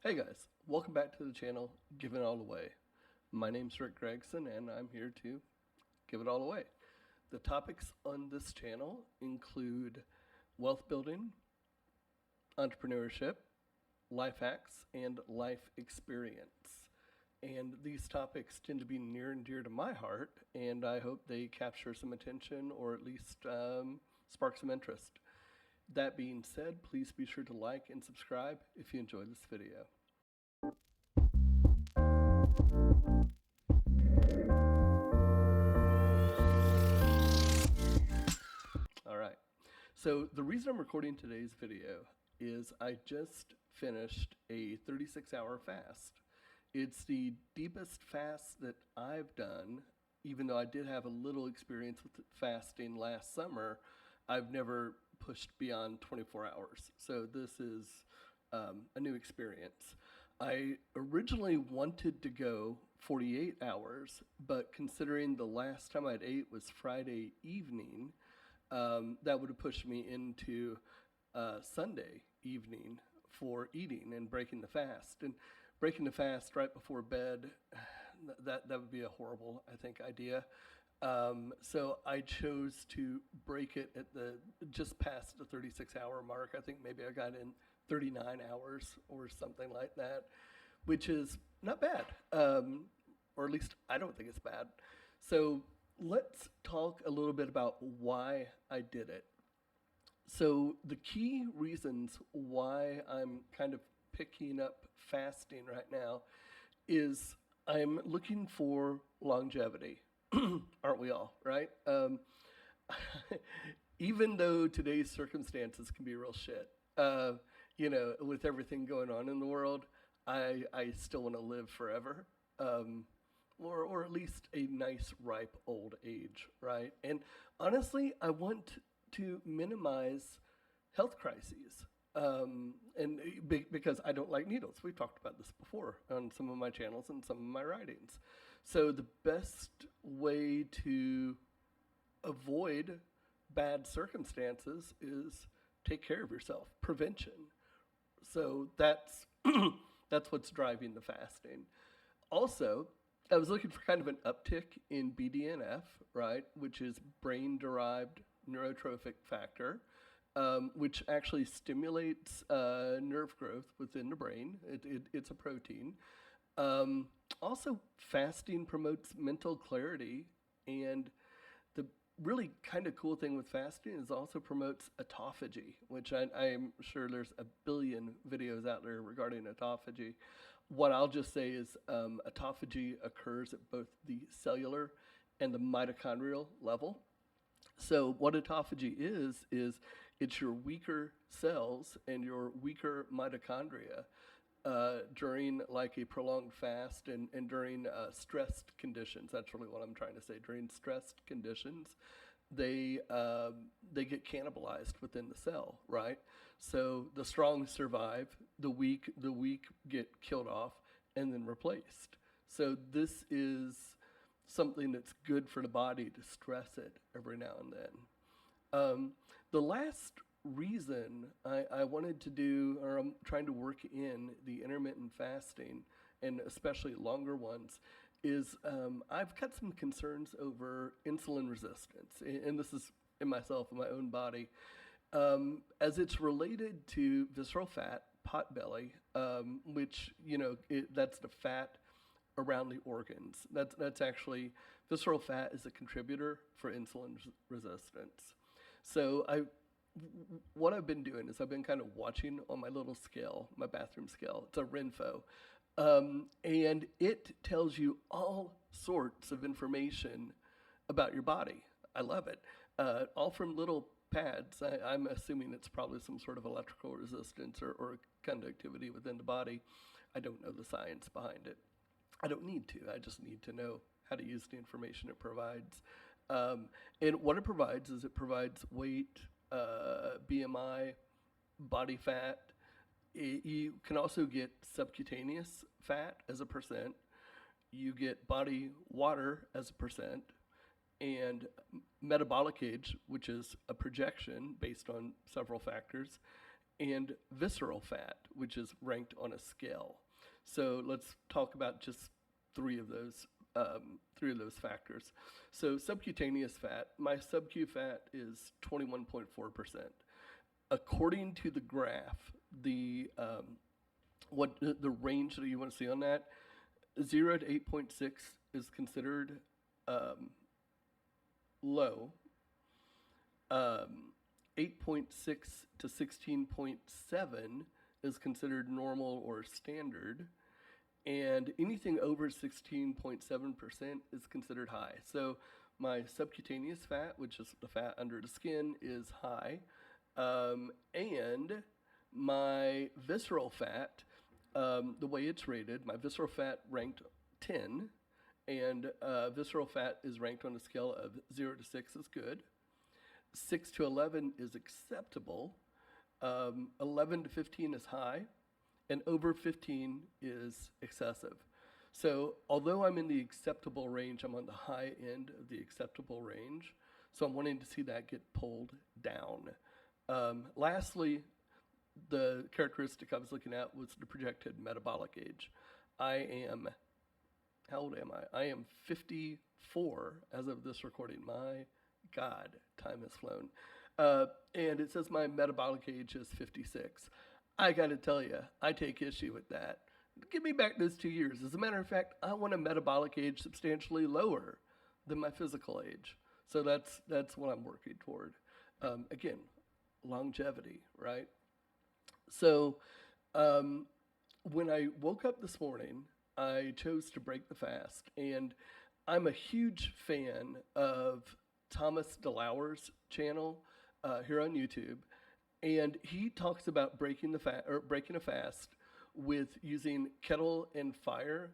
Hey guys, welcome back to the channel, Give It All Away. My name's Rick Gregson and I'm here to give it all away. The topics on this channel include wealth building, entrepreneurship, life hacks, and life experience. And these topics tend to be near and dear to my heart, and I hope they capture some attention or at least spark some interest. That being said, please be sure to like and subscribe if you enjoy this video. All right. So the reason I'm recording today's video is I just finished a 36-hour fast. It's the deepest fast that I've done, even though I did have a little experience with fasting last summer. I've never pushed beyond 24 hours. So this is a new experience. I originally wanted to go 48 hours, but considering the last time I'd ate was Friday evening, that would have pushed me into Sunday evening for eating and breaking the fast. And breaking the fast right before bed, that would be a horrible, I think, idea. So I chose to break it at just past the 36-hour mark. I think maybe I got in 39 hours or something like that, which is not bad, or at least I don't think it's bad. So let's talk a little bit about why I did it. So the key reasons why I'm kind of picking up fasting right now is I'm looking for longevity. Aren't we all, right? Even though today's circumstances can be real shit, with everything going on in the world, I still want to live forever. Or at least a nice, ripe old age, right? And honestly, I want to minimize health crises. Because I don't like needles. We've talked about this before on some of my channels and some of my writings. So the best way to avoid bad circumstances is take care of yourself, prevention. So that's what's driving the fasting. Also, I was looking for kind of an uptick in BDNF, right, which is brain-derived neurotrophic factor, which actually stimulates nerve growth within the brain. It's a protein. Also, fasting promotes mental clarity, and the really kind of cool thing with fasting is also promotes autophagy, which I'm sure there's a billion videos out there regarding autophagy. What I'll just say is autophagy occurs at both the cellular and the mitochondrial level. So what autophagy is it's your weaker cells and your weaker mitochondria during like a prolonged fast and during stressed conditions. That's really what I'm trying to say. During stressed conditions, they get cannibalized within the cell, right? So the strong survive, the weak get killed off and then replaced. So this is something that's good for the body to stress it every now and then. The last reason I wanted to do, or I'm trying to work in the intermittent fasting, and especially longer ones, is I've got some concerns over insulin resistance, and this is in myself, in my own body, as it's related to visceral fat, pot belly, which, that's the fat around the organs. That's actually, visceral fat is a contributor for insulin resistance. So what I've been doing is I've been kind of watching on my little scale, my bathroom scale. It's a Renpho. And it tells you all sorts of information about your body. I love it. All from little pads. I'm assuming it's probably some sort of electrical resistance or conductivity within the body. I don't know the science behind it. I don't need to. I just need to know how to use the information it provides. And what it provides is it provides weight, BMI, body fat. You can also get subcutaneous fat as a percent. You get body water as a percent. And metabolic age, which is a projection based on several factors. And visceral fat, which is ranked on a scale. So let's talk about just three of those factors. So subcutaneous fat, my subcu fat is 21.4%. According to the graph, what the range that you want to see on that, 0 to 8.6 is considered low. 8.6 to 16.7 is considered normal or standard, and anything over 16.7% is considered high. So my subcutaneous fat, which is the fat under the skin, is high, and my visceral fat, the way it's rated, my visceral fat ranked 10, and visceral fat is ranked on a scale of 0 to 6 is good. 6 to 11 is acceptable. 11 to 15 is high, and over 15 is excessive. So although I'm in the acceptable range, I'm on the high end of the acceptable range. So I'm wanting to see that get pulled down. Lastly, the characteristic I was looking at was the projected metabolic age. How old am I? I am 54 as of this recording. My God, time has flown. And it says my metabolic age is 56. I got to tell you, I take issue with that. Give me back those 2 years. As a matter of fact, I want a metabolic age substantially lower than my physical age. So that's what I'm working toward. Again, longevity, right? So when I woke up this morning, I chose to break the fast, and I'm a huge fan of Thomas DeLauer's channel here on YouTube, and he talks about breaking a fast with using kettle and fire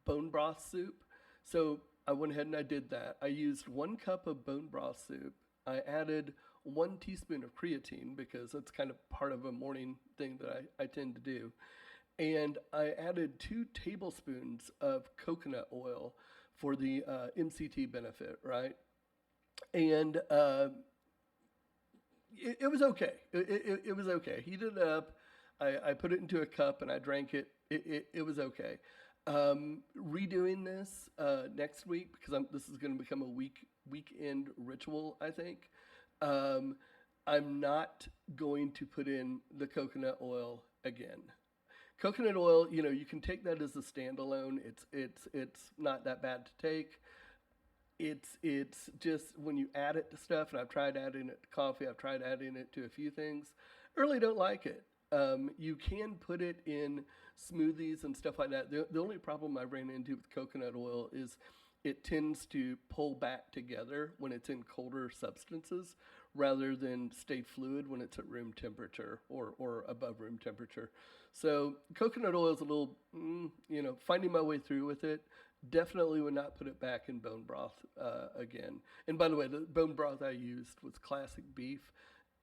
bone broth soup. So I went ahead and I did that. I used 1 cup of bone broth soup. I added 1 teaspoon of creatine because that's kind of part of a morning thing that I tend to do. And I added 2 tablespoons of coconut oil for the MCT benefit, right? And it was okay. It was okay. Heated it up. I put it into a cup and I drank it. It was okay. Redoing this next week because this is going to become a weekend ritual, I think. I'm not going to put in the coconut oil again. Coconut oil, you can take that as a standalone. It's not that bad to take. It's just when you add it to stuff, and I've tried adding it to coffee, I've tried adding it to a few things. I really don't like it. You can put it in smoothies and stuff like that. The only problem I ran into with coconut oil is it tends to pull back together when it's in colder substances rather than stay fluid when it's at room temperature or above room temperature. So coconut oil is a little, finding my way through with it. Definitely would not put it back in bone broth again. And by the way, the bone broth I used was classic beef.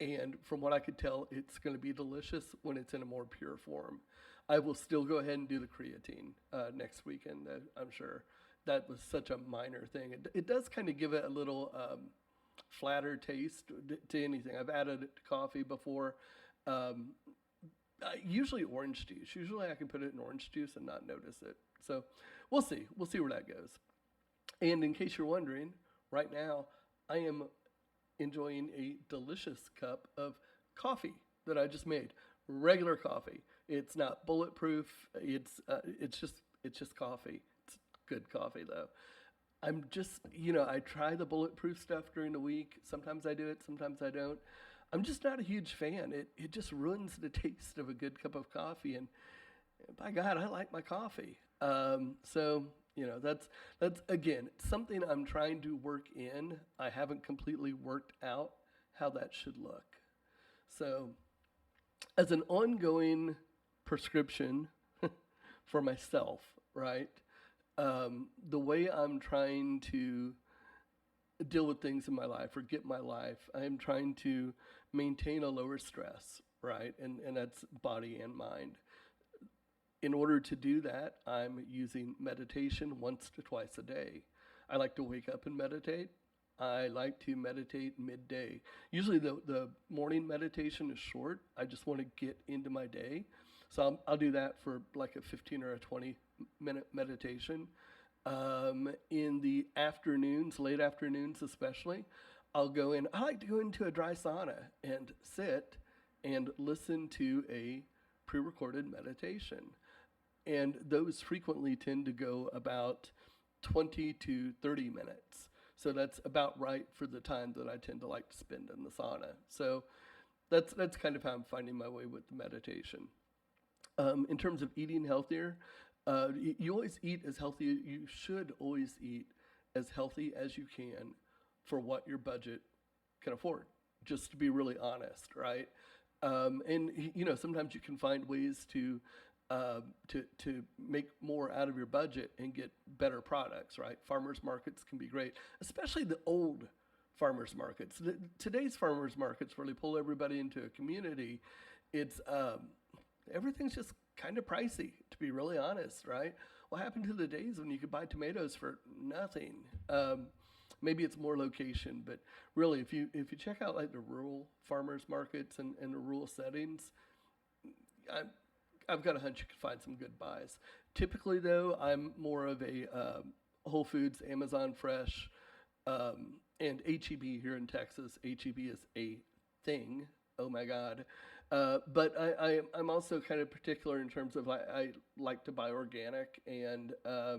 And from what I could tell, it's going to be delicious when it's in a more pure form. I will still go ahead and do the creatine next weekend, I'm sure. That was such a minor thing. It does kind of give it a little flatter taste to anything. I've added it to coffee before. Usually orange juice. Usually I can put it in orange juice and not notice it. So we'll see. We'll see where that goes. And in case you're wondering, right now I am enjoying a delicious cup of coffee that I just made. Regular coffee. It's not bulletproof. It's just coffee. It's good coffee though. I'm just, I try the bulletproof stuff during the week. Sometimes I do it, sometimes I don't. I'm just not a huge fan. It just ruins the taste of a good cup of coffee. And by God, I like my coffee. So, that's again, something I'm trying to work in. I haven't completely worked out how that should look. So as an ongoing prescription for myself, right? The way I'm trying to deal with things in my life or get my life, I'm trying to maintain a lower stress, right? And that's body and mind. In order to do that, I'm using meditation once to twice a day. I like to wake up and meditate. I like to meditate midday. Usually the morning meditation is short. I just want to get into my day. So I'll do that for like a 15 or a 20-minute meditation. In the afternoons, late afternoons especially, I'll go in. I like to go into a dry sauna and sit and listen to a pre recorded meditation. And those frequently tend to go about 20 to 30 minutes. So that's about right for the time that I tend to like to spend in the sauna. So that's kind of how I'm finding my way with the meditation. In terms of eating healthier, you always eat as healthy. You should always eat as healthy as you can for what your budget can afford. Just to be really honest, right? And sometimes you can find ways to make more out of your budget and get better products, right? Farmers markets can be great, especially the old farmers markets. Today's farmers markets, where they pull everybody into a community, it's everything's just kind of pricey, to be really honest, right? What happened to the days when you could buy tomatoes for nothing? Maybe it's more location, but really, if you check out like the rural farmers markets and the rural settings, I've got a hunch you can find some good buys. Typically, though, I'm more of a Whole Foods, Amazon Fresh, and HEB here in Texas. HEB is a thing. Oh my God. But I'm also kind of particular in terms of I like to buy organic, and I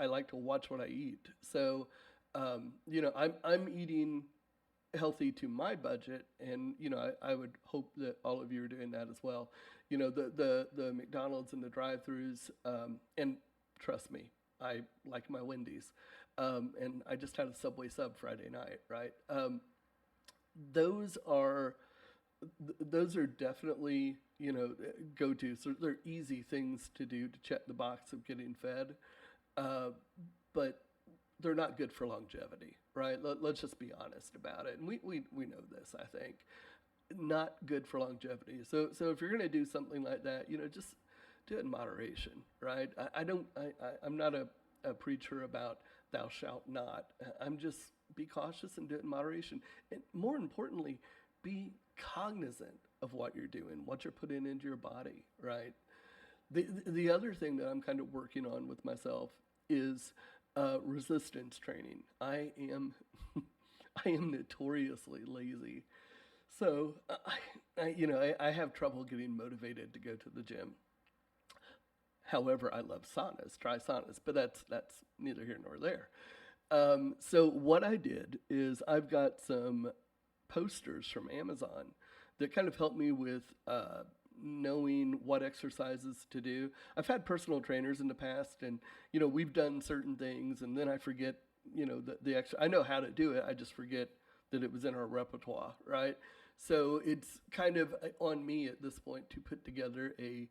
like to watch what I eat. So I'm eating healthy to my budget, and I would hope that all of you are doing that as well. The McDonald's and the drive-throughs, and trust me, I like my Wendy's, and I just had a Subway sub Friday night, right? Those are definitely go-to. So they're easy things to do to check the box of getting fed, but they're not good for longevity, right? Let's just be honest about it. And we know this, I think. Not good for longevity. So if you're going to do something like that, just do it in moderation, right? I'm not a preacher about thou shalt not. I'm just be cautious and do it in moderation. And more importantly, be cognizant of what you're doing, what you're putting into your body, right? The other thing that I'm kind of working on with myself is resistance training. I am notoriously lazy. So I have trouble getting motivated to go to the gym. However, I love saunas, dry saunas, but that's neither here nor there. So what I did is I've got some posters from Amazon that kind of help me with knowing what exercises to do. I've had personal trainers in the past, and we've done certain things, and then I forget the extra. I know how to do it, I just forget that it was in our repertoire, right? So it's kind of on me at this point to put together a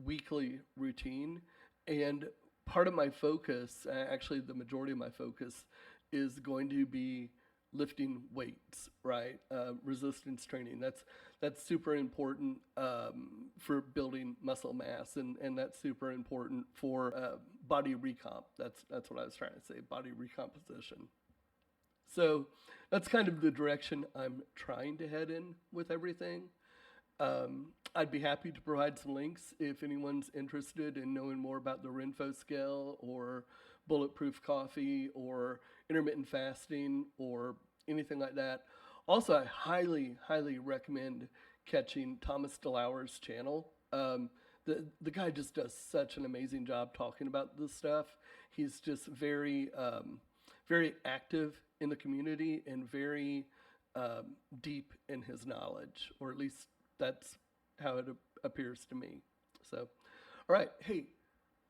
weekly routine, and part of my focus, actually the majority of my focus, is going to be lifting weights, right? Resistance training. That's super important for building muscle mass, and that's super important for body recomp. That's what I was trying to say, body recomposition. So that's kind of the direction I'm trying to head in with everything. I'd be happy to provide some links if anyone's interested in knowing more about the Renfo scale or bulletproof coffee or intermittent fasting or anything like that. Also, I highly, highly recommend catching Thomas DeLauer's channel. The guy just does such an amazing job talking about this stuff. He's just very, very active in the community and very deep in his knowledge, or at least that's how it appears to me. So, all right. Hey,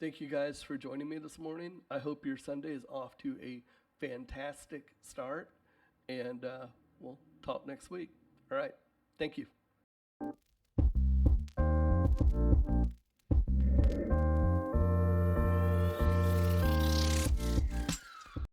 thank you guys for joining me this morning. I hope your Sunday is off to a fantastic start, and we'll talk next week. All right. Thank you.